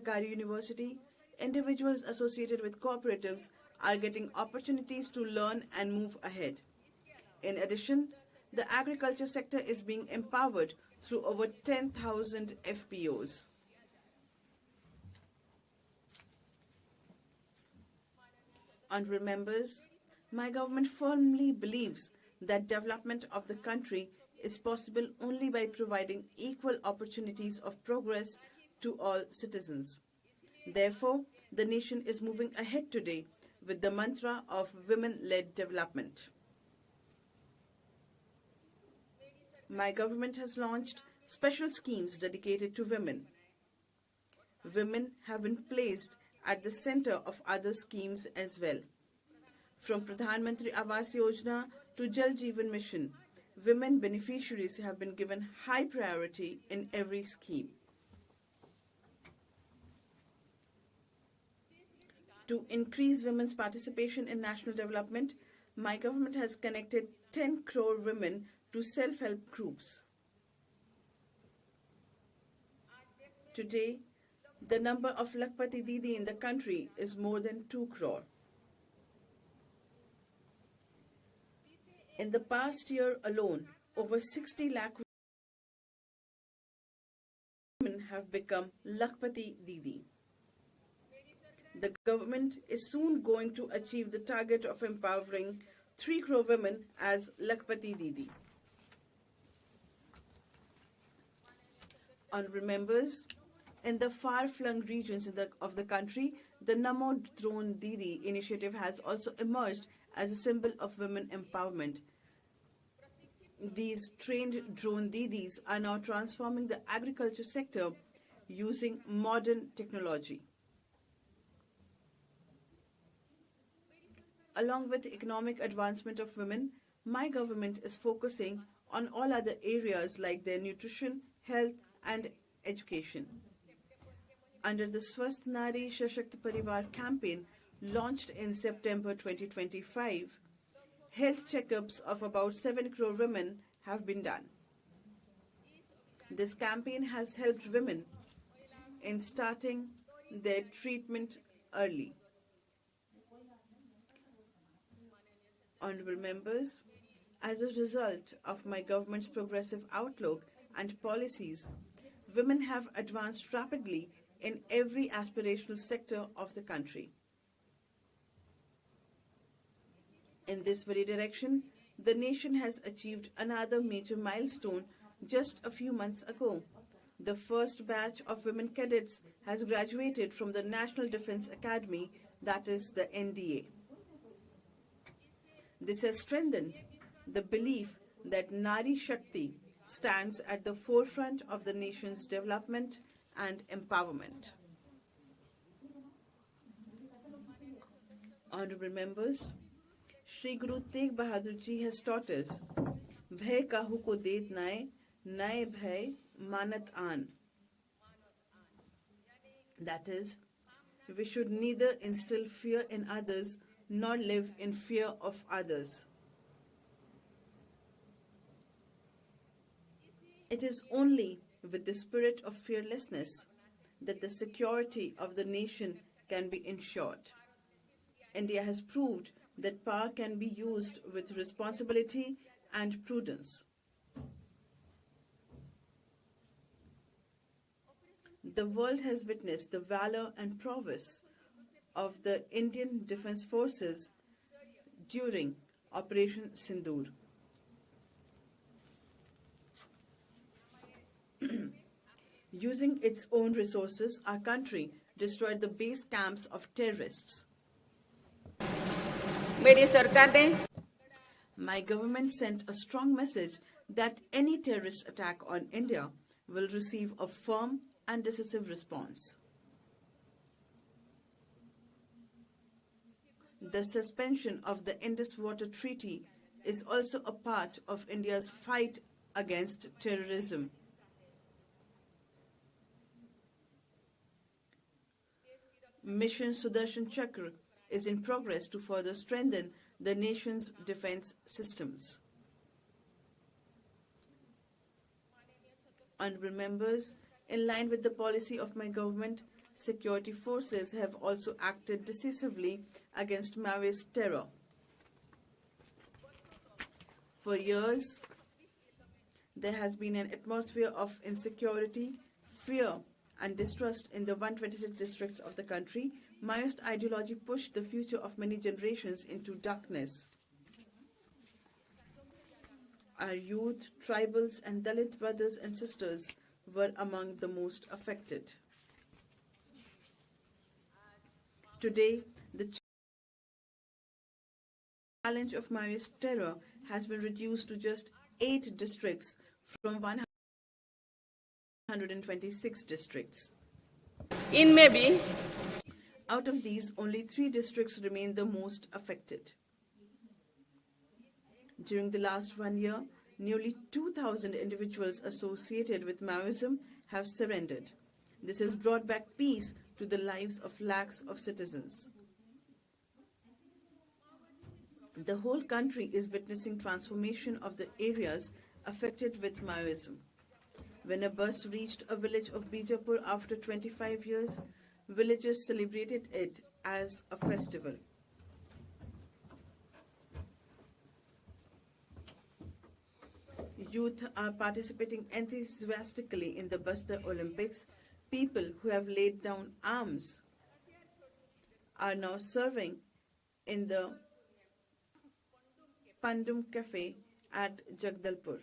Sarkari University, individuals associated with cooperatives are getting opportunities to learn and move ahead. In addition, the agriculture sector is being empowered through over 10,000 FPOs. Honorable members, my government firmly believes that development of the country is possible only by providing equal opportunities of progress to all citizens. Therefore, the nation is moving ahead today with the mantra of women-led development. My government has launched special schemes dedicated to women. Women have been placed at the center of other schemes as well. From Pradhan Mantri Awas Yojana to Jal Jeevan Mission, women beneficiaries have been given high priority in every scheme. To increase women's participation in national development, my government has connected 10 crore women to self-help groups. Today, the number of Lakpati Didi in the country is more than 2 crore. In the past year alone, over 60 lakh women have become Lakpati Didi. The government is soon going to achieve the target of empowering 3 crore women as Lakpati Didi. Honorable members, in the far-flung regions of the country, the Namo Drone Didi initiative has also emerged as a symbol of women empowerment. These trained drone Didis are now transforming the agriculture sector using modern technology. Along with the economic advancement of women, my government is focusing on all other areas like their nutrition, health, and education. Under the Swasth Nari Shashakt Parivar campaign launched in September 2025, health checkups of about 7 crore women have been done. This campaign has helped women in starting their treatment early. Honorable members, as a result of my government's progressive outlook and policies, women have advanced rapidly in every aspirational sector of the country. In this very direction, the nation has achieved another major milestone just a few months ago. The first batch of women cadets has graduated from the National Defence Academy, that is the NDA. This has strengthened the belief that Nari Shakti stands at the forefront of the nation's development and empowerment. Honorable members, Shri Guru Tegh Bahadur Ji has taught us, Bhay kahu ko det nae, nae bhay manat an. That is, we should neither instill fear in others nor live in fear of others. It is only with the spirit of fearlessness that the security of the nation can be ensured. India has proved that power can be used with responsibility and prudence. The world has witnessed the valor and prowess of the Indian Defence Forces during Operation Sindoor. Using its own resources, our country destroyed the base camps of terrorists. My government sent a strong message that any terrorist attack on India will receive a firm and decisive response. The suspension of the Indus Water Treaty is also a part of India's fight against terrorism. Mission Sudarshan Chakra is in progress to further strengthen the nation's defense systems. Honorable members, in line with the policy of my government, security forces have also acted decisively against Maoist terror. For years, there has been an atmosphere of insecurity, fear, and distrust in the 126 districts of the country. Maoist ideology pushed the future of many generations into darkness. Our youth, tribals, and Dalit brothers and sisters were among the most affected. Today, the challenge of Maoist terror has been reduced to just 8 districts from 126 districts. In maybe Out of these, only 3 districts remain the most affected. During the last 1 year, nearly 2,000 individuals associated with Maoism have surrendered. This has brought back peace to the lives of lakhs of citizens. The whole country is witnessing transformation of the areas affected with Maoism. When a bus reached a village of Bijapur after 25 years, villagers celebrated it as a festival. Youth are participating enthusiastically in the Bastar Olympics. People who have laid down arms are now serving in the Pandum Cafe at Jagdalpur.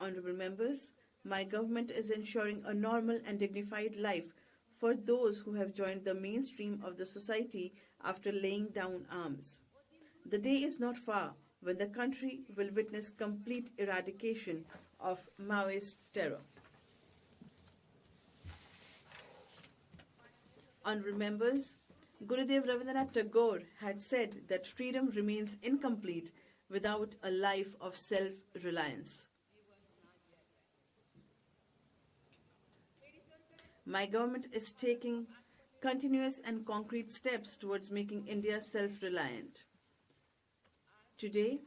Honorable members, my government is ensuring a normal and dignified life for those who have joined the mainstream of the society after laying down arms. The day is not far when the country will witness complete eradication of Maoist terror. Honorable members, Gurudev Rabindranath Tagore had said that freedom remains incomplete without a life of self-reliance. My government is taking continuous and concrete steps towards making India self-reliant. Today,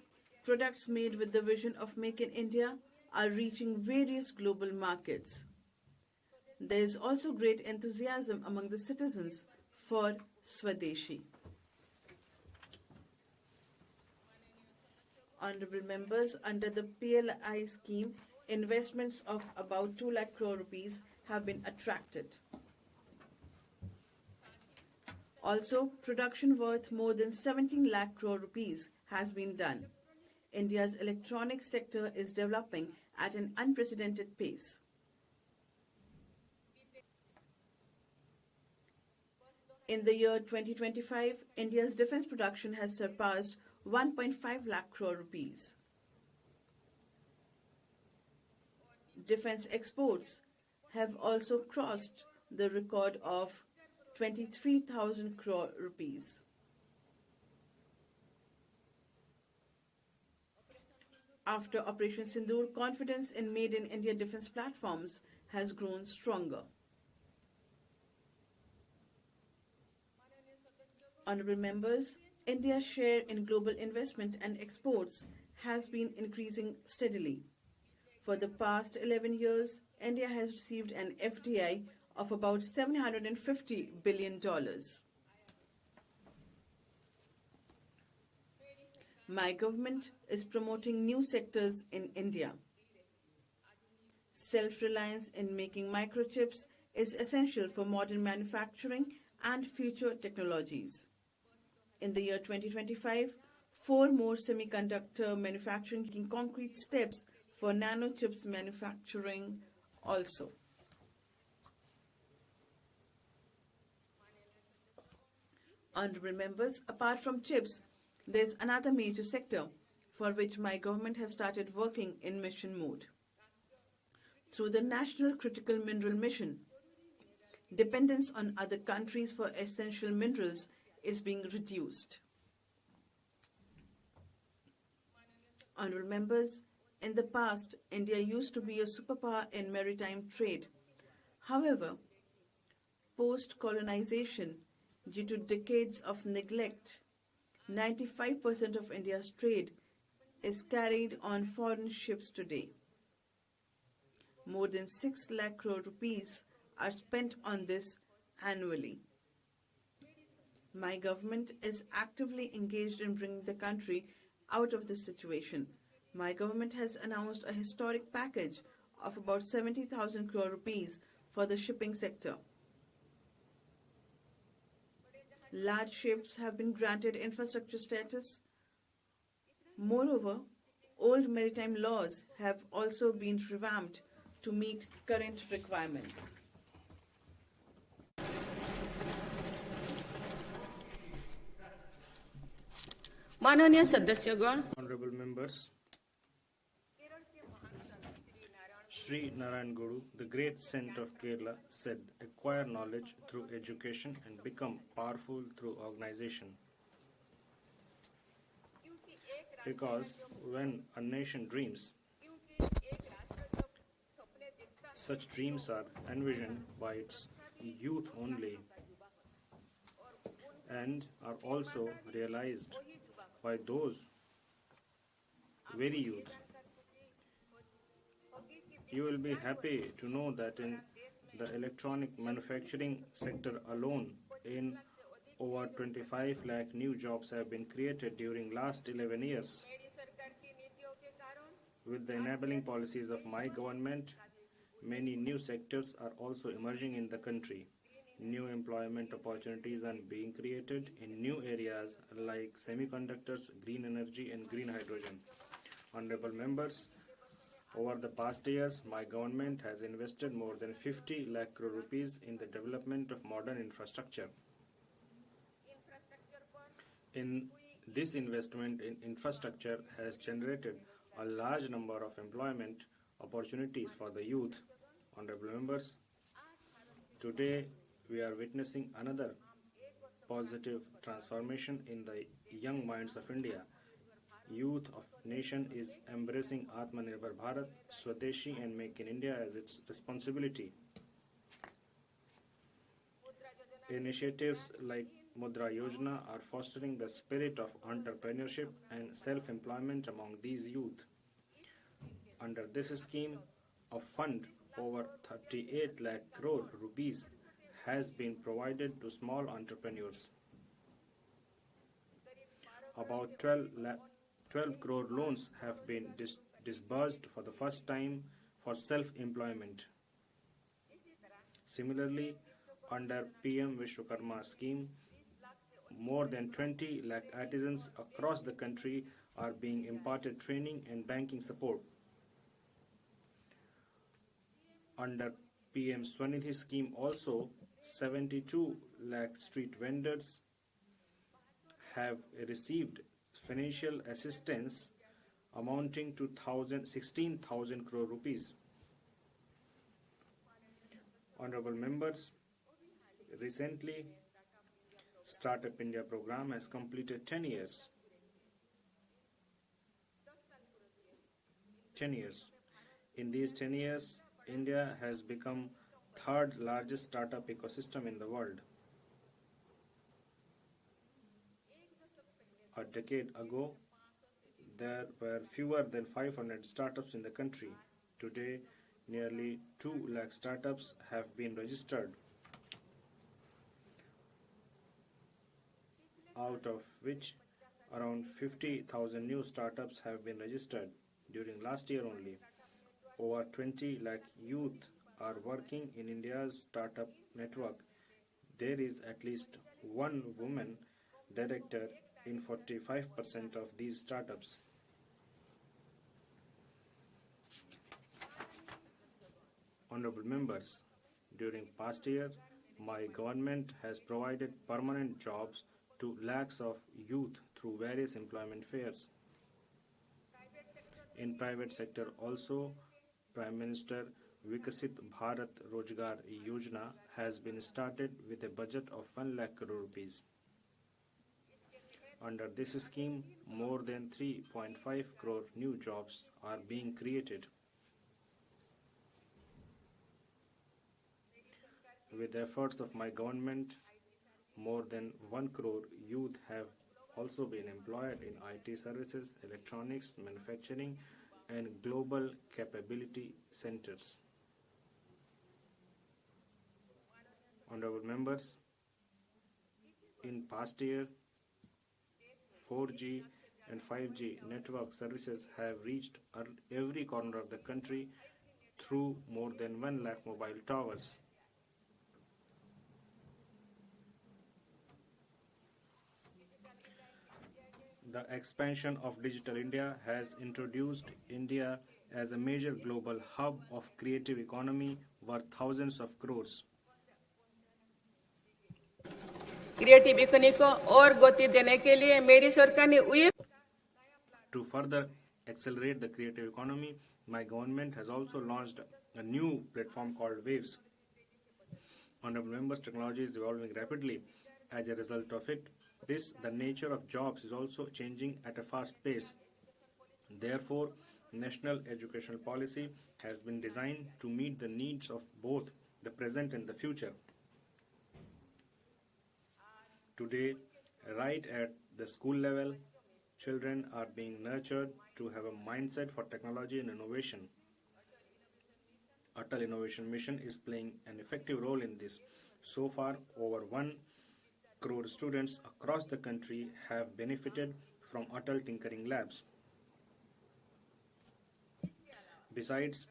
products made with the vision of Make in India are reaching various global markets. There is also great enthusiasm among the citizens for Swadeshi. Honorable members, under the PLI scheme, investments of about 2 lakh crore rupees have been attracted. Also, production worth more than 17 lakh crore rupees has been done. India's electronics sector is developing at an unprecedented pace. In the year 2025, India's defense production has surpassed 1.5 lakh crore rupees. Defense exports have also crossed the record of 23,000 crore rupees. After Operation Sindoor, confidence in Made in India defense platforms has grown stronger. Honorable members, India's share in global investment and exports has been increasing steadily. For the past 11 years, India has received an FDI of about $750 billion. My government is promoting new sectors in India. Self-reliance in making microchips is essential for modern manufacturing and future technologies. In the year 2025, 4 more semiconductor manufacturing taking concrete steps for nanochips manufacturing also. Honorable members, apart from chips, there's another major sector for which my government has started working in mission mode. Through the National Critical Mineral Mission, dependence on other countries for essential minerals is being reduced. Honorable members, in the past, India used to be a superpower in maritime trade. However, post-colonization, due to decades of neglect, 95% of India's trade is carried on foreign ships today. More than 6 lakh crore rupees are spent on this annually. My government is actively engaged in bringing the country out of this situation. My government has announced a historic package of about 70,000 crore rupees for the shipping sector. Large ships have been granted infrastructure status. Moreover, old maritime laws have also been revamped to meet current requirements. माननीय सदस्यगण, Honorable members, Sri Narayan Guru, the great saint of Kerala, said, "Acquire knowledge through education and become powerful through organization." Because when a nation dreams, such dreams are envisioned by its youth only and are also realized by those very youth. You will be happy to know that in the electronic manufacturing sector alone, in over 25 lakh new jobs have been created during last 11 years. With the enabling policies of my government, many new sectors are also emerging in the country. New employment opportunities are being created in new areas like semiconductors, green energy and green hydrogen. Honorable members, over the past years, my government has invested more than 50 lakh crore rupees in the development of modern infrastructure. In this investment in infrastructure has generated a large number of employment opportunities for the youth. Honorable members, today we are witnessing another positive transformation in the young minds of India. Youth of nation is embracing Atmanirbhar Bharat, Swadeshi and Make in India as its responsibility. Initiatives like Mudra Yojana are fostering the spirit of entrepreneurship and self-employment among these youth. Under this scheme, a fund over 38 lakh crore rupees has been provided to small entrepreneurs. About 12 crore loans have been disbursed for the first time for self-employment. Similarly, under PM Vishwakarma scheme, more than 20 lakh artisans across the country are being imparted training and banking support. Under PM Swanidhi scheme also, 72 lakh street vendors have received financial assistance amounting to 16,000 crore rupees. Honorable members, recently, Startup India program has completed 10 years. 10 years. In these 10 years, India has become third largest startup ecosystem in the world. A decade ago, there were fewer than 500 startups in the country. Today, nearly 2 lakh startups have been registered, out of which around 50,000 new startups have been registered during last year only. Over 20 lakh youth are working in India's startup network. There is at least one woman director in 45% of these startups. Honorable members, during past year, my government has provided permanent jobs to lakhs of youth through various employment fairs. In private sector also, Prime Minister Vikasit Bharat Rozgar Yojana has been started with a budget of 1 lakh crore rupees. Under this scheme, more than 3.5 crore new jobs are being created. With the efforts of my government, more than 1 crore youth have also been employed in IT services, electronics, manufacturing, and global capability centers. Honorable members, in past year, 4G and 5G network services have reached every corner of the country through more than 1 lakh mobile towers. The expansion of Digital India has introduced India as a major global hub of creative economy worth thousands of crores. Creative economy को और गति देने के लिए मेरी सरकार ने To further accelerate the creative economy, my government has also launched a new platform called Waves. Honorable members, technology is evolving rapidly. As a result of it, the nature of jobs is also changing at a fast pace. Therefore, national educational policy has been designed to meet the needs of both the present and the future. Today, right at the school level, children are being nurtured to have a mindset for technology and innovation. Atal Innovation Mission is playing an effective role in this. So far, over 1 crore students across the country have benefited from Atal Tinkering Labs. Besides,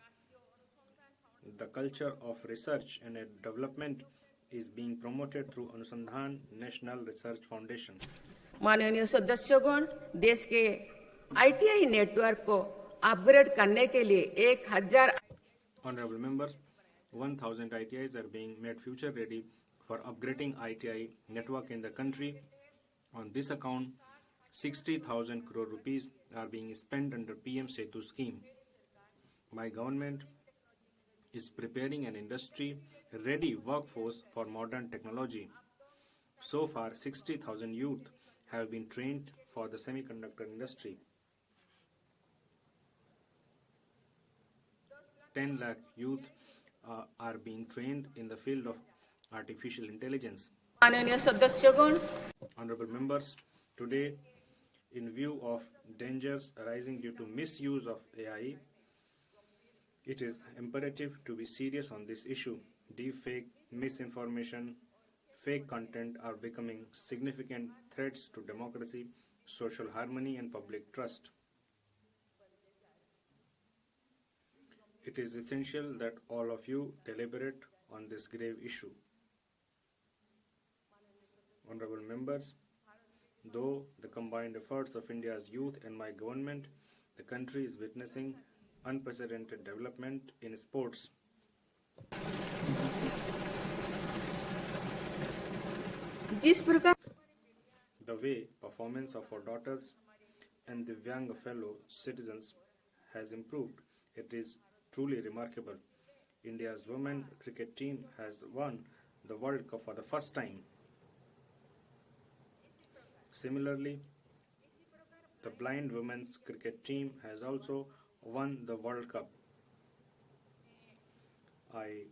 the culture of research and development is being promoted through Anusandhan National Research Foundation. माननीय सदस्यगण देश के ITI network को upgrade करने के लिए 1000 Honorable members, 1,000 ITIs are being made future ready for upgrading ITI network in the country. On this account, 60,000 crore rupees are being spent under PM Setu scheme. My government is preparing an industry-ready workforce for modern technology. So far, 60,000 youth have been trained for the semiconductor industry. 10 lakh youth are being trained in the field of artificial intelligence. माननीय सदस्यगण Honorable members, today, in view of dangers arising due to misuse of AI, it is imperative to be serious on this issue. Deepfake, misinformation, fake content are becoming significant threats to democracy, social harmony, and public trust. It is essential that all of you deliberate on this grave issue. Honorable members, though the combined efforts of India's youth and my government, the country is witnessing unprecedented development in sports. जिस प्रकार The way performance of our daughters and the young fellow citizens has improved, it is truly remarkable. India's women cricket team has won the World Cup for the first time. Similarly, the blind women's cricket team has also won the World Cup. I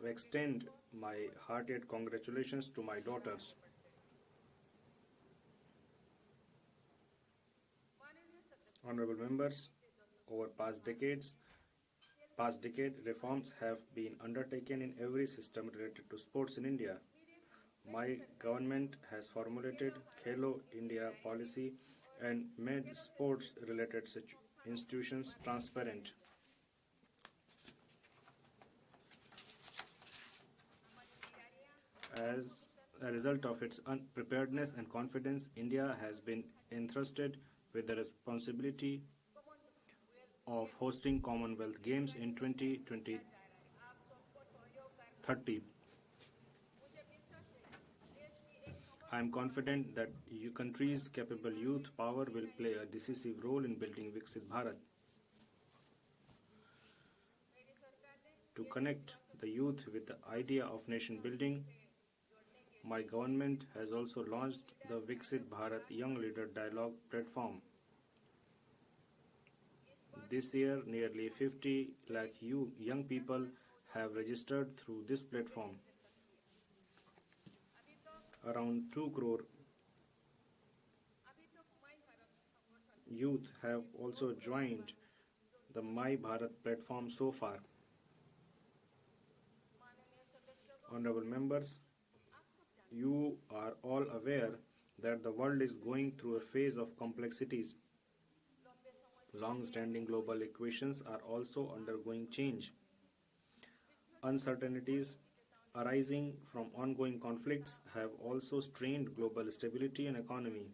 extend my heartiest congratulations to my daughters. Honorable members, over past decade, reforms have been undertaken in every system related to sports in India. My government has formulated Khelo India policy and made sports-related institutions transparent. As a result of its preparedness and confidence, India has been entrusted with the responsibility of hosting Commonwealth Games in 2030. I am confident that your country's capable youth power will play a decisive role in building Viksit Bharat. To connect the youth with the idea of nation building, my government has also launched the Viksit Bharat Young Leader Dialogue platform. This year, nearly 50 lakh young people have registered through this platform. Around 2 crore youth have also joined the My Bharat platform so far. Honorable members, You are all aware that the world is going through a phase of complexities. Long-standing global equations are also undergoing change. Uncertainties arising from ongoing conflicts have also strained global stability and economy.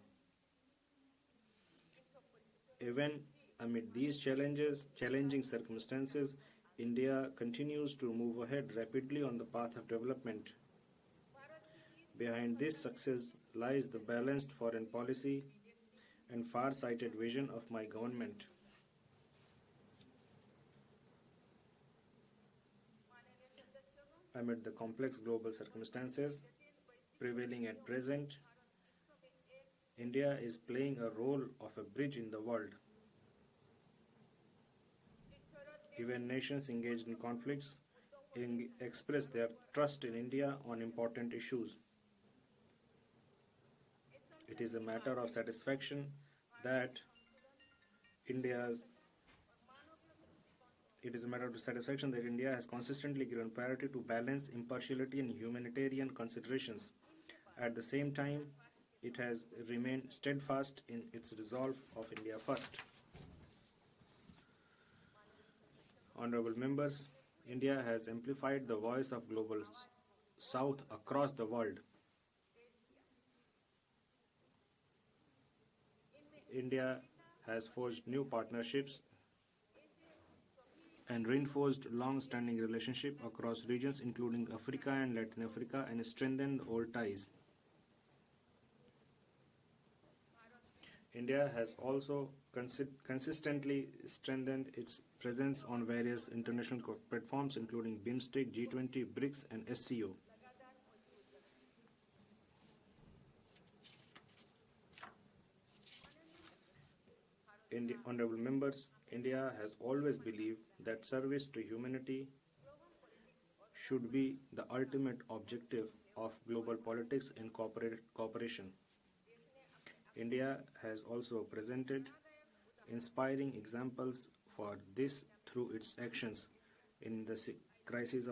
Even amid these challenging circumstances, India continues to move ahead rapidly on the path of development. Behind this success lies the balanced foreign policy and far-sighted vision of my government. Amid the complex global circumstances prevailing at present, India is playing a role of a bridge in the world. Even nations engaged in conflicts express their trust in India on important issues. It is a matter of satisfaction that India's India has consistently given priority to balance, impartiality, and humanitarian considerations. At the same time, it has remained steadfast in its resolve of India first. Honorable members, India has amplified the voice of global South across the world. India has forged new partnerships and reinforced long-standing relationships across regions including Africa and Latin Africa and strengthened old ties. India has also consistently strengthened its presence on various international platforms including BIMSTEC, G20, BRICS, and SCO. Honorable members, India has always believed that service to humanity should be the ultimate objective of global politics and cooperation. India has also presented inspiring examples for this through its actions in the crisis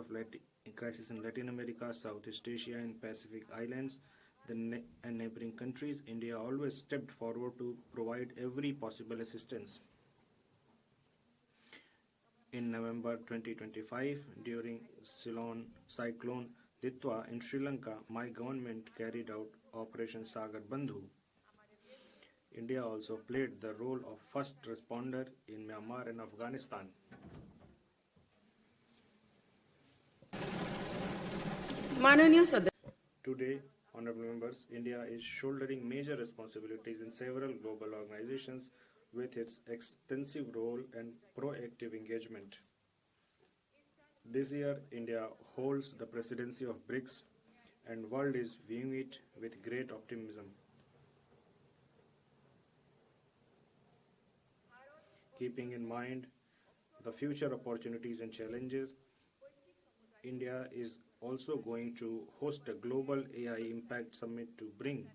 in Latin America, Southeast Asia, and Pacific Islands, and neighboring countries. India always stepped forward to provide every possible assistance. In November 2025, during Cyclone Ditwa in Sri Lanka, my government carried out Operation Sagar Bandhu. India also played the role of first responder in Myanmar and Afghanistan. Today, honorable members, India is shouldering major responsibilities in several global organizations with its extensive role and proactive engagement. This year, India holds the presidency of BRICS, and world is viewing it with great optimism. Keeping in mind the future opportunities and challenges, India is also going to host a global AI Impact Summit to bring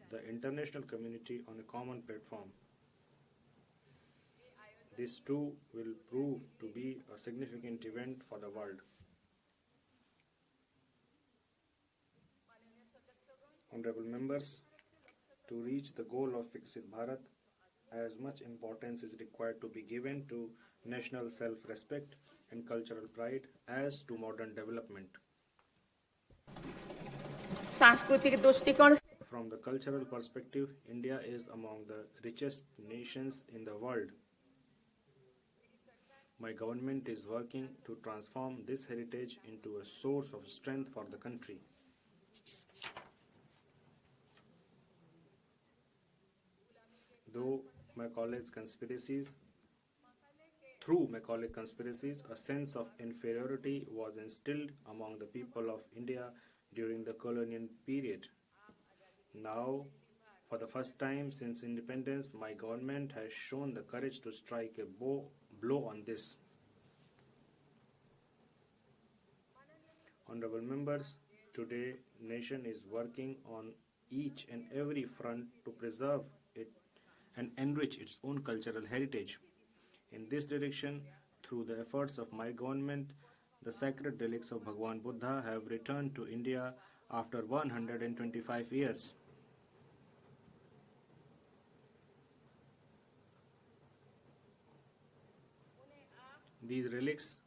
the international community on a common platform. This too will prove to be a significant event for the world. Honorable members, to reach the goal of Viksit Bharat, as much importance is required to be given to national self-respect and cultural pride as to modern development. From the cultural perspective, India is among the richest nations in the world. My government is working to transform this heritage into a source of strength for the country. Through Macaulay's conspiracies, a sense of inferiority was instilled among the people of India during the colonial period. Now, for the first time since independence, my government has shown the courage to strike a blow on this. Honorable members, today nation is working on each and every front to preserve it and enrich its own cultural heritage. In this direction, through the efforts of my government, the sacred relics of Bhagwan Buddha have returned to India after 125 years. These relics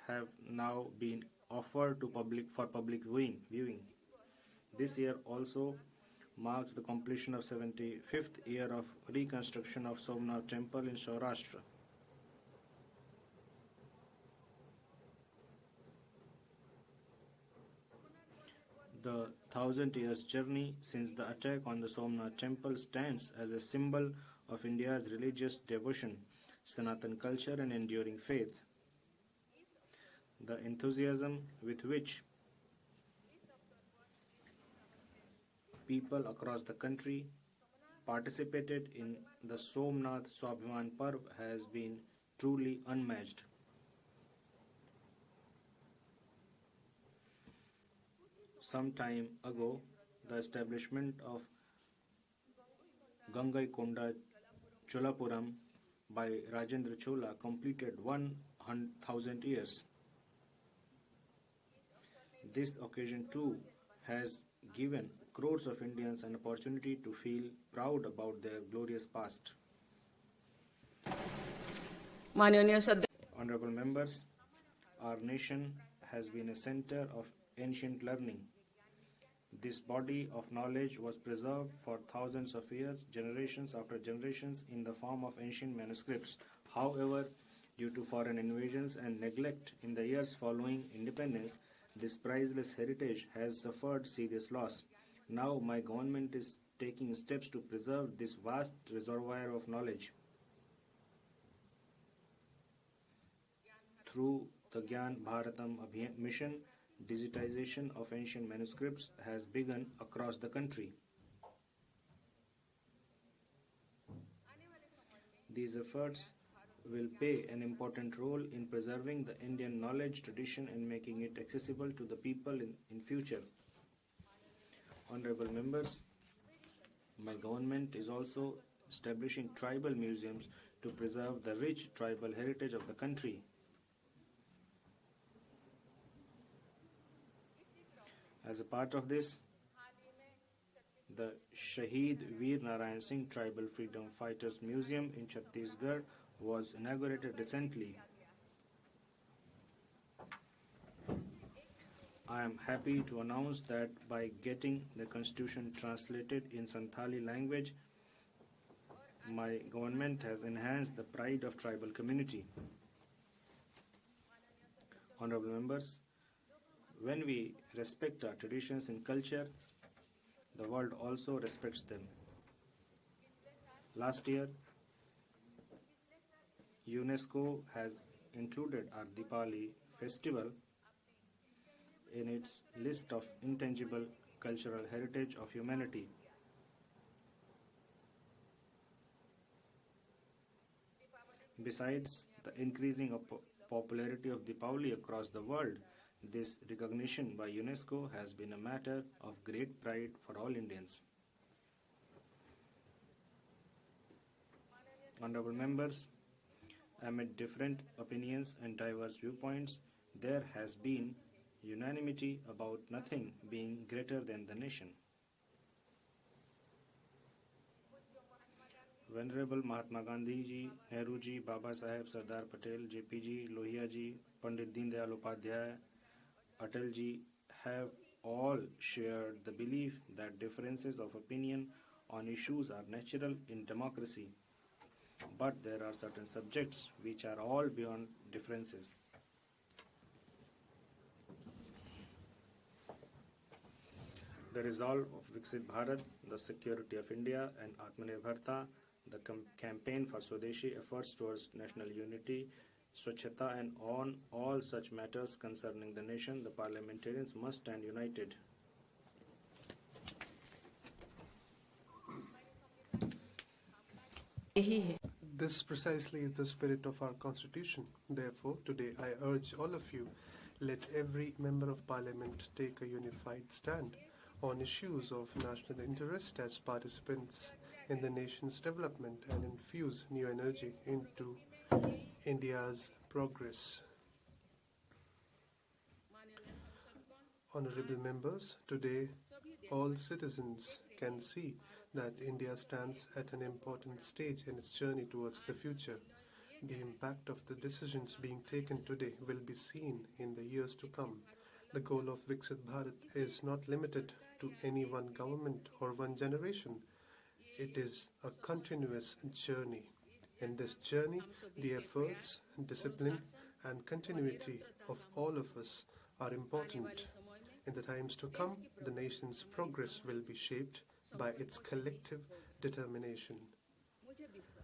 have now been offered to public viewing. This year also marks the completion of 75th year of reconstruction of Somnath Temple in Saurashtra. The 1,000 years journey since the attack on the Somnath Temple stands as a symbol of India's religious devotion, Sanatan culture and enduring faith. The enthusiasm with which people across the country participated in the Somnath Swabhiman Parv has been truly unmatched. Some time ago, the establishment of Gangaikonda Cholapuram by Rajendra Chola completed 1,000 years. This occasion too has given crores of Indians an opportunity to feel proud about their glorious past. माननीय सदस्य Honorable members, our nation has been a center of ancient learning. This body of knowledge was preserved for thousands of years, generations after generations, in the form of ancient manuscripts. However, due to foreign invasions and neglect in the years following independence, this priceless heritage has suffered serious loss. Now, my government is taking steps to preserve this vast reservoir of knowledge. Through the Gyan Bharatam mission, digitization of ancient manuscripts has begun across the country. These efforts will play an important role in preserving the Indian knowledge tradition and making it accessible to the people in future. Honorable members, my government is also establishing tribal museums to preserve the rich tribal heritage of the country. As a part of this, the Shaheed Veer Narayan Singh Tribal Freedom Fighters Museum in Chhattisgarh was inaugurated recently. I am happy to announce that by getting the constitution translated in Santhali language, my government has enhanced the pride of tribal community. Honorable members, when we respect our traditions and culture, the world also respects them. Last year, UNESCO has included our Diwali festival in its list of intangible cultural heritage of humanity. Besides the increasing popularity of Diwali across the world, this recognition by UNESCO has been a matter of great pride for all Indians. Honorable members, amid different opinions and diverse viewpoints, there has been unanimity about nothing being greater than the nation. Venerable Mahatma Gandhi ji, Nehru ji, Baba Saheb Sardar Patel, JP ji, Lohia ji, Pandit Deen Dayal Upadhyay, Atal ji have all shared the belief that differences of opinion on issues are natural in democracy. But there are certain subjects which are all beyond differences. The resolve of Viksit Bharat, the security of India, and Atmanirbharta, the campaign for Swadeshi efforts towards national unity, Swachhata, and on all such matters concerning the nation, the parliamentarians must stand united. यही है। This precisely is the spirit of our constitution. Therefore, today I urge all of you, let every member of parliament take a unified stand on issues of national interest as participants in the nation's development and infuse new energy into India's progress. Honorable members, today all citizens can see that India stands at an important stage in its journey towards the future. The impact of the decisions being taken today will be seen in the years to come. The goal of Viksit Bharat is not limited to any one government or one generation. It is a continuous journey. In this journey, the efforts, discipline, and continuity of all of us are important. In the times to come, the nation's progress will be shaped by its collective determination.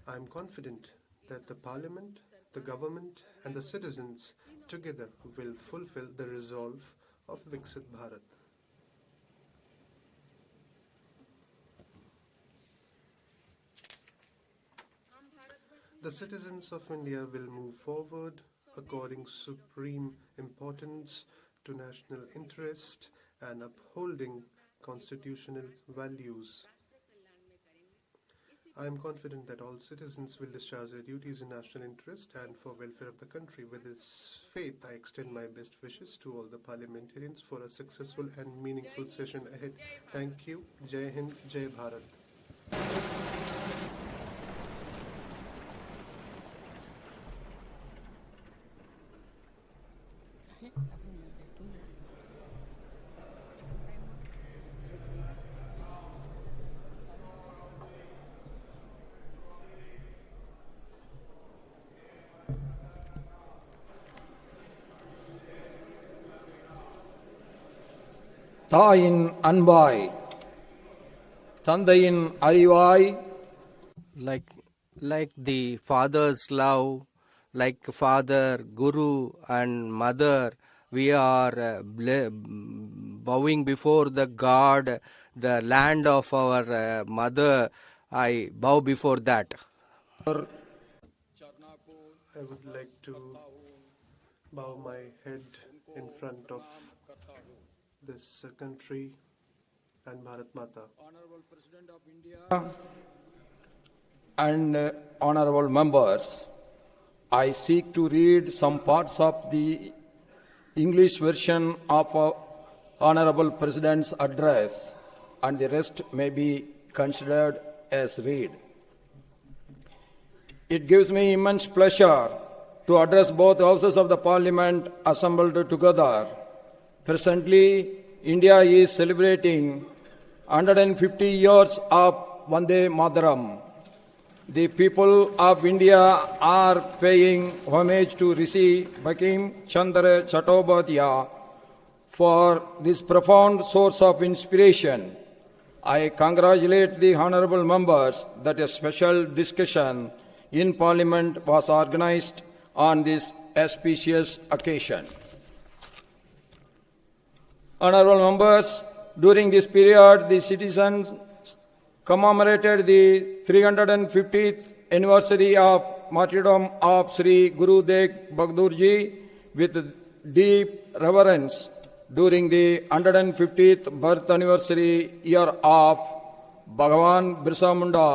I am confident that the Parliament, the government, and the citizens together will fulfill the resolve of Viksit Bharat. The citizens of India will move forward according supreme importance to national interest and upholding constitutional values. I am confident that all citizens will discharge their duties in national interest and for welfare of the country. With this faith, I extend my best wishes to all the parliamentarians for a successful and meaningful session ahead. Thank you. Jai Hind, Jai Bharat. தாயின் அன்பாய் தந்தையின் அறிவாய் like the father's love, like father, guru and mother, we are bowing before the God, the land of our mother. I bow before that. I would like to bow my head in front of this country and Bharat Mata. Honorable President of India and honorable members, I seek to read some parts of the English version of Honorable President's address, and the rest may be considered as read. It gives me immense pleasure to address both houses of the Parliament assembled together. Presently, India is celebrating 150 years of Vande Mataram. The people of India are paying homage to Rishi Bankim Chandra Chattopadhyay for this profound source of inspiration. I congratulate the honorable members that a special discussion in Parliament was organized on this auspicious occasion. Honorable members, during this period, the citizens commemorated the 350th anniversary of martyrdom of Sri Guru Tegh Bahadur Ji with deep reverence. During the 150th birth anniversary year of Bhagavan Birsa Munda,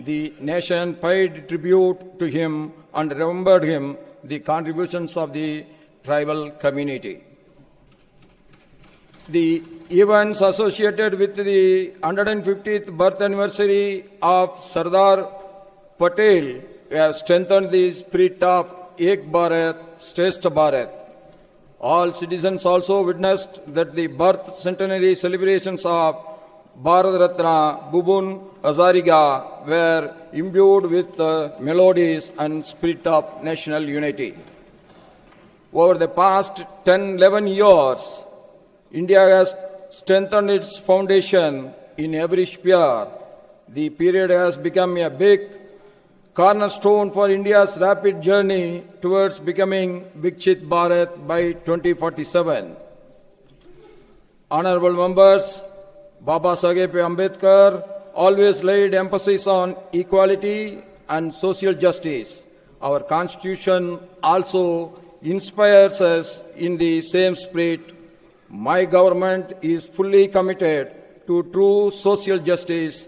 the nation paid tribute to him and remembered him the contributions of the tribal community. The events associated with the 150th birth anniversary of Sardar Patel have strengthened the spirit of Ek Bharat, Shrestha Bharat. All citizens also witnessed that the birth centenary celebrations of Bharat Ratna Bhubun Hazarika were imbued with melodies and spirit of national unity. Over the past 10-11 years, India has strengthened its foundation in every sphere. The period has become a big cornerstone for India's rapid journey towards becoming Viksit Bharat by 2047. Honorable members, Baba Saheb Ambedkar always laid emphasis on equality and social justice. Our Constitution also inspires us in the same spirit. My government is fully committed to true social justice.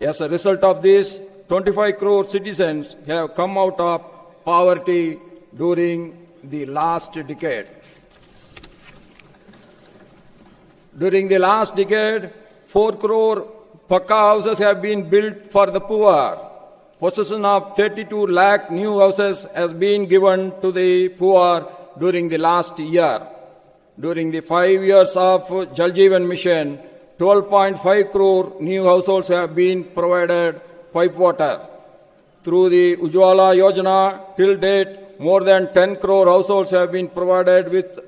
As a result of this, 25 crore citizens have come out of poverty during the last decade. During the last decade, 4 crore Pakka houses have been built for the poor. Possession of 32 lakh new houses has been given to the poor during the last year. During the 5 years of Jal Jeevan Mission, 12.5 crore new households have been provided pipe water. Through the Ujjwala Yojana, till date, more than 10 crore households have been provided with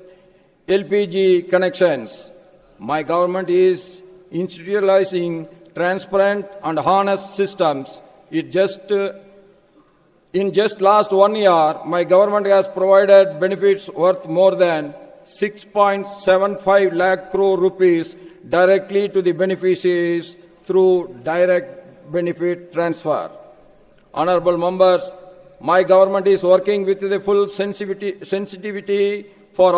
LPG connections. My government is institutionalizing transparent and honest systems. In just last 1 year, my government has provided benefits worth more than 6.75 lakh crore rupees directly to the beneficiaries through direct benefit transfer. Honorable members, my government is working with the full sensitivity for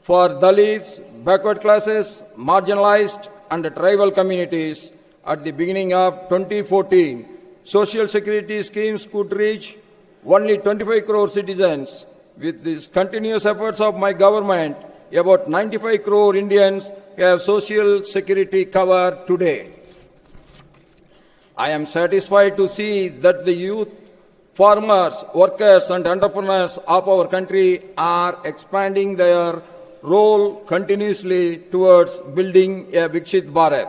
Dalits, backward classes, marginalized and tribal communities. At the beginning of 2014, social security schemes could reach only 25 crore citizens. With these continuous efforts of my government, about 95 crore Indians have social security cover today. I am satisfied to see that the youth, farmers, workers and entrepreneurs of our country are expanding their role continuously towards building a Viksit Bharat.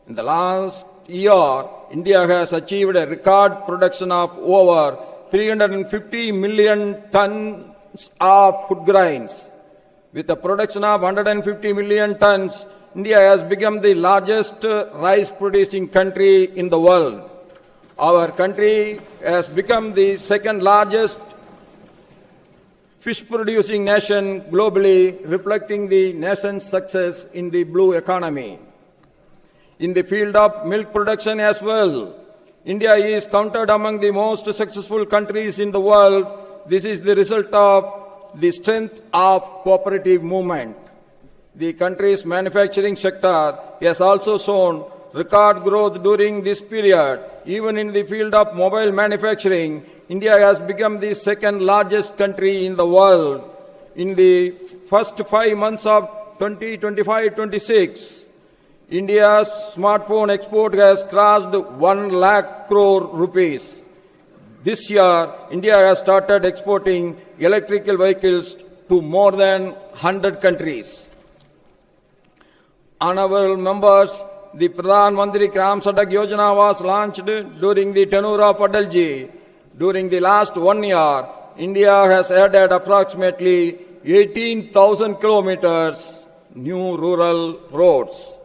In the last year, India has achieved a record production of over 350 million tons of food grains. With a production of 150 million tons, India has become the largest rice-producing country in the world. Our country has become the second largest fish-producing nation globally, reflecting the nation's success in the blue economy. In the field of milk production as well, India is counted among the most successful countries in the world. This is the result of the strength of cooperative movement. The country's manufacturing sector has also shown record growth during this period. Even in the field of mobile manufacturing, India has become the second largest country in the world. In the first 5 months of 2025-26, India's smartphone export has crossed 1 lakh crore rupees. This year, India has started exporting electrical vehicles to more than 100 countries. Honorable members, the Pradhan Mantri Gram Sadak Yojana was launched during the tenure of Adalji. During the last 1 year, India has added approximately 18,000 kilometers new rural roads.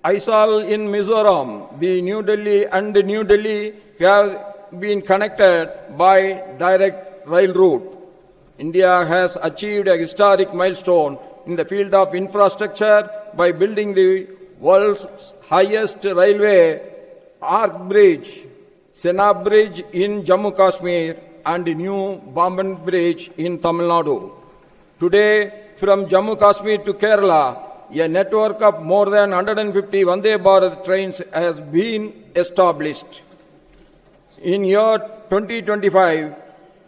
Aisal in Mizoram, the New Delhi have been connected by direct rail route. India has achieved a historic milestone in the field of infrastructure by building the world's highest railway arc bridge, Senab Bridge in Jammu Kashmir and new Bamban Bridge in Tamil Nadu. Today, from Jammu Kashmir to Kerala, a network of more than 150 Vande Bharat trains has been established. In year 2025,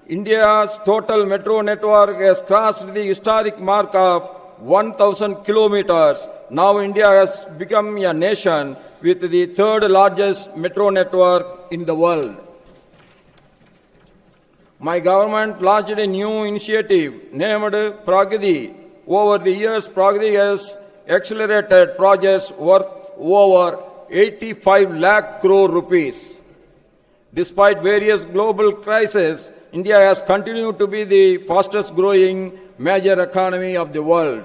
India's total metro network has crossed the historic mark of 1,000 kilometers. Now India has become a nation with the third largest metro network in the world. My government launched a new initiative named Pragati. Over the years, Pragati has accelerated projects worth over 85 lakh crore rupees. Despite various global crises, India has continued to be the fastest growing major economy of the world.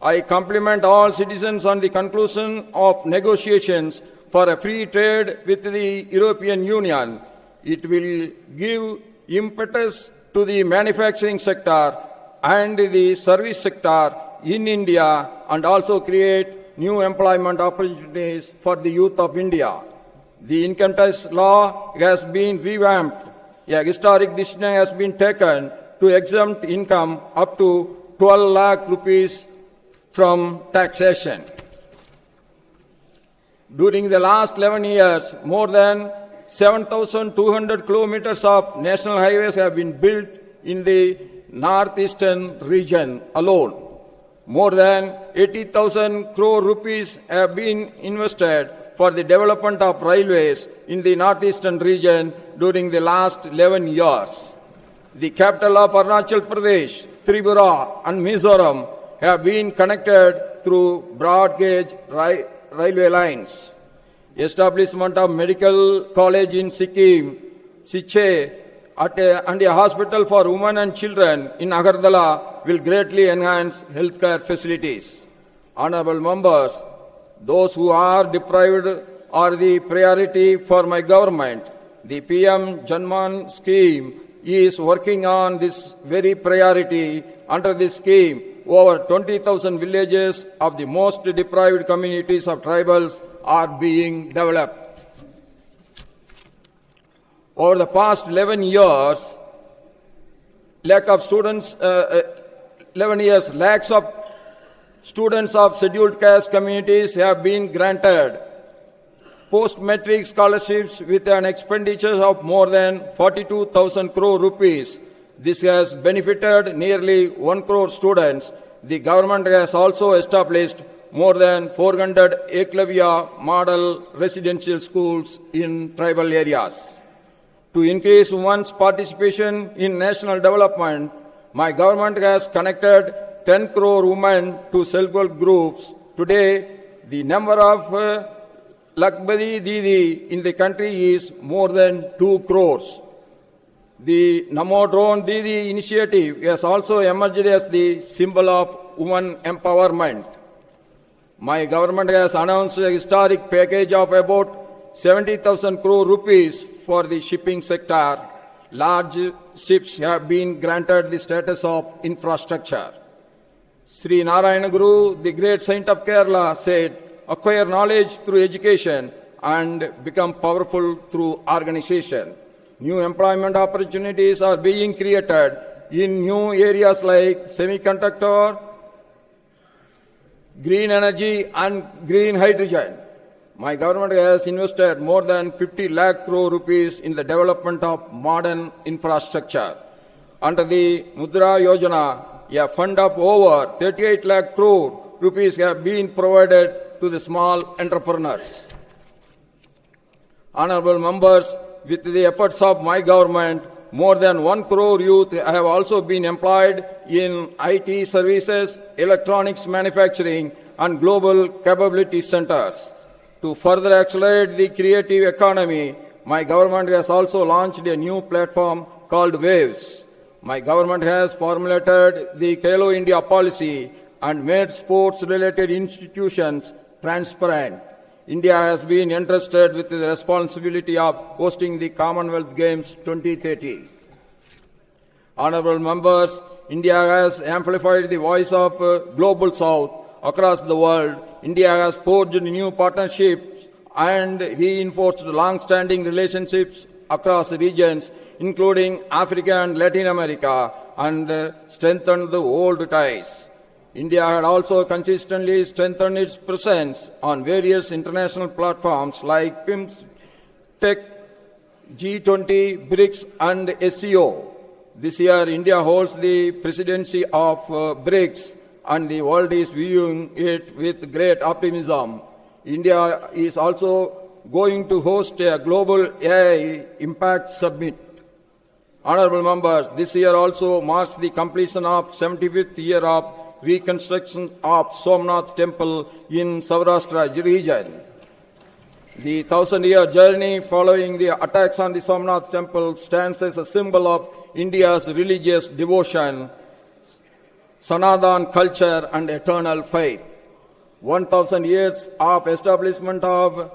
I compliment all citizens on the conclusion of negotiations for a free trade with the European Union. It will give impetus to the manufacturing sector and the service sector in India and also create new employment opportunities for the youth of India. The income tax law has been revamped. A historic decision has been taken to exempt income up to 12 lakh rupees from taxation. During the last 11 years, more than 7,200 kilometers of national highways have been built in the northeastern region alone. More than 80,000 crore rupees have been invested for the development of railways in the northeastern region during the last 11 years. The capital of Arunachal Pradesh, Tripura and Mizoram have been connected through broad gauge railway lines. Establishment of medical college in Sikkim, Siche, and a hospital for women and children in Agartala will greatly enhance healthcare facilities. Honorable members, those who are deprived are the priority for my government. The PM Janman scheme is working on this very priority. Under this scheme, over 20,000 villages of the most deprived communities of tribals are being developed. Over the past 11 years, lakhs of students of scheduled caste communities have been granted post-matric scholarships with an expenditure of more than 42,000 crore rupees. This has benefited nearly 1 crore students. The government has also established more than 400 Eklavya model residential schools in tribal areas. To increase women's participation in national development, my government has connected 10 crore women to self-help groups. Today, the number of Lakbadi Didi in the country is more than 2 crores. The Namo Drone Didi initiative has also emerged as the symbol of women empowerment. My government has announced a historic package of about 70,000 crore rupees for the shipping sector. Large ships have been granted the status of infrastructure. Sri Narayana Guru, the great saint of Kerala, said, "Acquire knowledge through education and become powerful through organization." New employment opportunities are being created in new areas like semiconductor, green energy and green hydrogen. My government has invested more than 50 lakh crore rupees in the development of modern infrastructure. Under the Mudra Yojana, a fund of over 38 lakh crore rupees have been provided to the small entrepreneurs. Honorable members, with the efforts of my government, more than 1 crore youth have also been employed in IT services, electronics manufacturing, and global capability centers. To further accelerate the creative economy, my government has also launched a new platform called Waves. My government has formulated the Khelo India policy and made sports-related institutions transparent. India has been entrusted with the responsibility of hosting the Commonwealth Games 2030. Honorable members, India has amplified the voice of Global South across the world. India has forged new partnerships and reinforced long-standing relationships across regions, including Africa and Latin America, and strengthened the old ties. India had also consistently strengthened its presence on various international platforms like PIMS, Tech, G20, BRICS, and SCO. This year, India holds the presidency of BRICS, and the world is viewing it with great optimism. India is also going to host a global AI Impact Summit. Honorable members, this year also marks the completion of 75th year of reconstruction of Somnath Temple in Saurashtra region. The 1,000-year journey following the attacks on the Somnath Temple stands as a symbol of India's religious devotion, Sanatan culture and eternal faith. 1,000 years of establishment of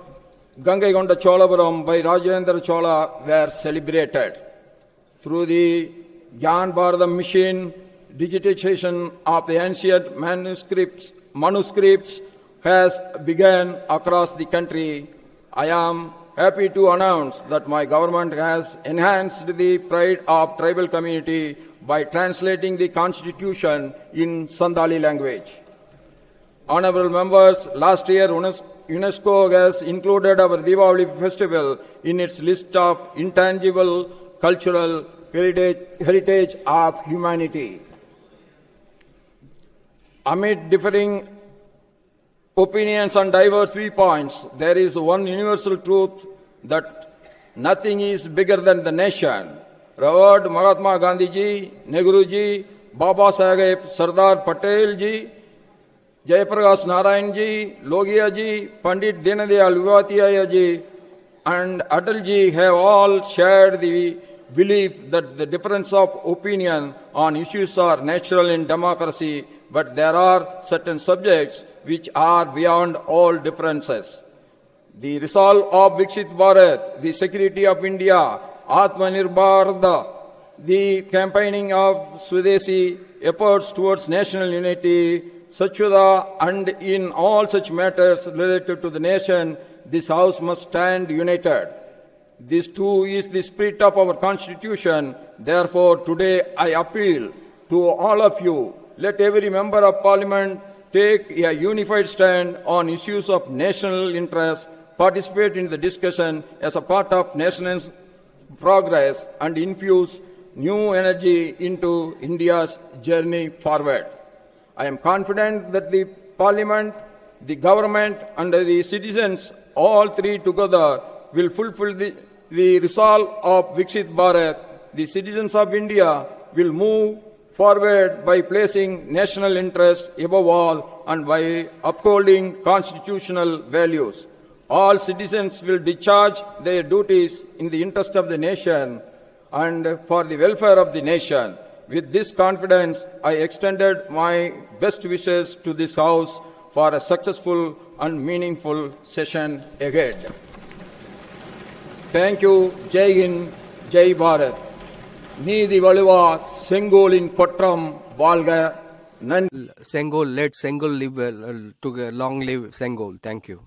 Gangaikonda Cholapuram by Rajendra Chola were celebrated. Through the Gyan Bharadam mission, digitization of the ancient manuscripts has begun across the country. I am happy to announce that my government has enhanced the pride of tribal community by translating the constitution in Sandali language. Honorable members, last year UNESCO has included our Diwali festival in its list of intangible cultural heritage of humanity. Amid differing opinions and diverse viewpoints, there is one universal truth that nothing is bigger than the nation. Revered Mahatma Gandhi ji, Nehru ji, Baba Saheb Sardar Patel ji, Jayaprakash Narayan ji, Logia ji, Pandit Dinadayal Vivatiyaya ji, and Atal ji have all shared the belief that the difference of opinion on issues are natural in democracy, but there are certain subjects which are beyond all differences. The resolve of Viksit Bharat, the security of India, Atmanirbhar Bharat, the campaigning of Swadeshi, efforts towards national unity, Swachhata, and in all such matters related to the nation, this House must stand united. This too is the spirit of our Constitution. Therefore, today I appeal to all of you, let every member of Parliament take a unified stand on issues of national interest, participate in the discussion as a part of nation's progress, and infuse new energy into India's journey forward. I am confident that the Parliament, the government, and the citizens, all three together, will fulfill the resolve of Viksit Bharat. The citizens of India will move forward by placing national interest above all and by upholding constitutional values. All citizens will discharge their duties in the interest of the nation and for the welfare of the nation. With this confidence, I extended my best wishes to this House for a successful and meaningful session ahead. Thank you. Jai Hind, Jai Bharat. Needi Valuva, Sengolin Kotram, Valga, Nan. Sengol, let Sengol live, to long live Sengol. Thank you.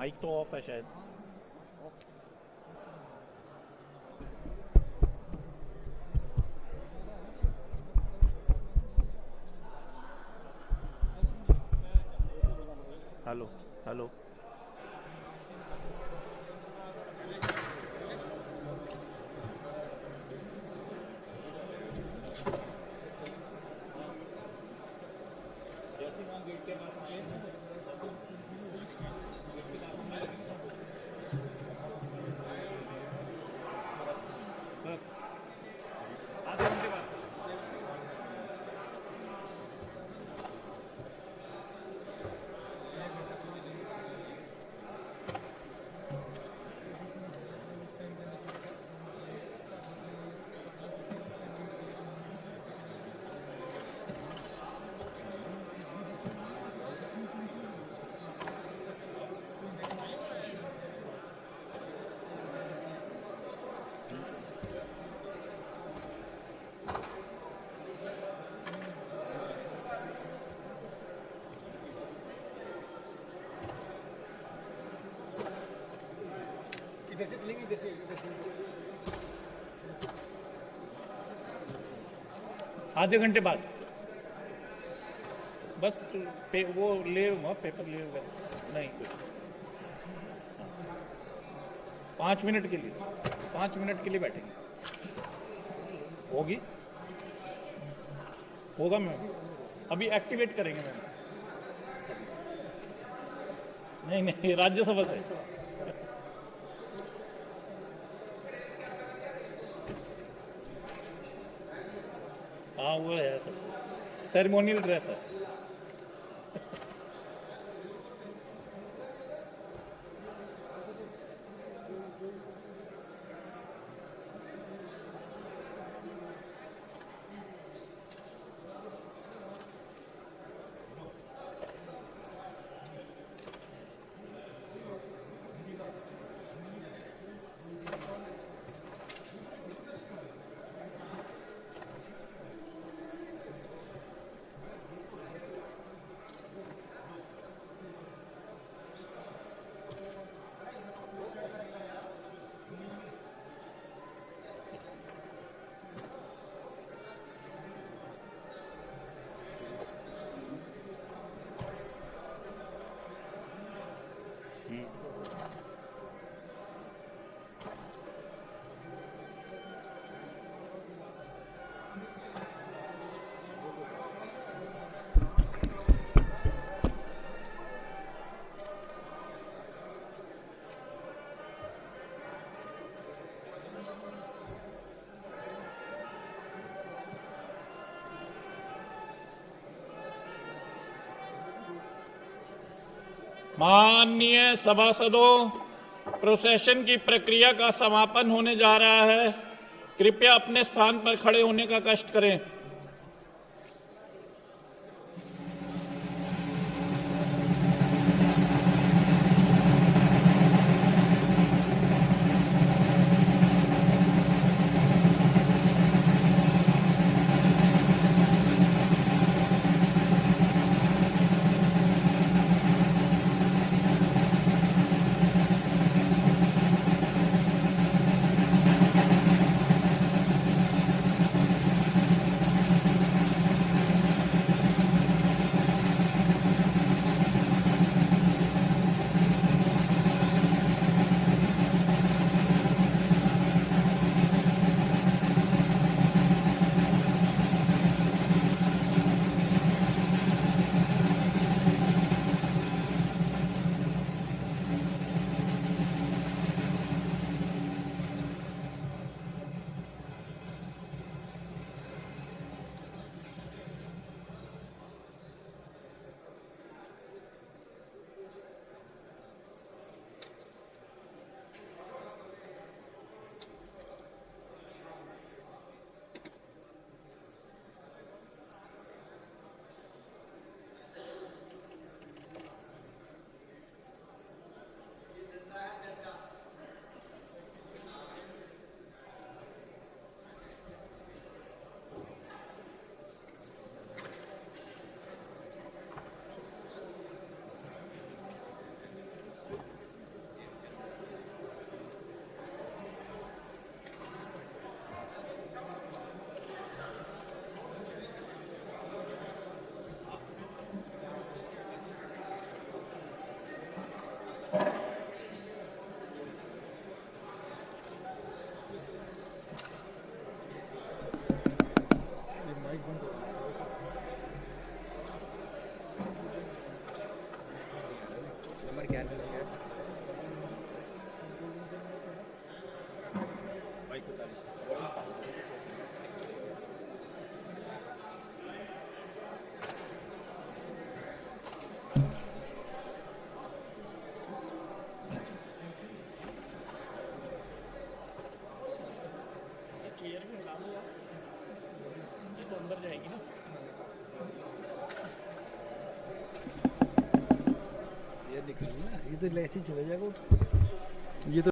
Mic तो off है शायद। Hello hello. आधे घंटे बाद बस वो ले paper ले नहीं कुछ 5 मिनट के लिए 5 मिनट के लिए बैठेंगे। होगा मैम, अभी एक्टिवेट करेंगे मैम। नहीं राज्यसभा से। हाँ वो है सर, सेरेमोनियल ड्रेस है। माननीय सभासदों, प्रोसेशन की प्रक्रिया का समापन होने जा रहा है। कृपया अपने स्थान पर खड़े होने का कष्ट करें। चेयर भी हटा दूंगा, ये तो अंदर जाएगी ना। ये दिख रही है ना, ये तो ऐसे ही चले जाएगा। ये तो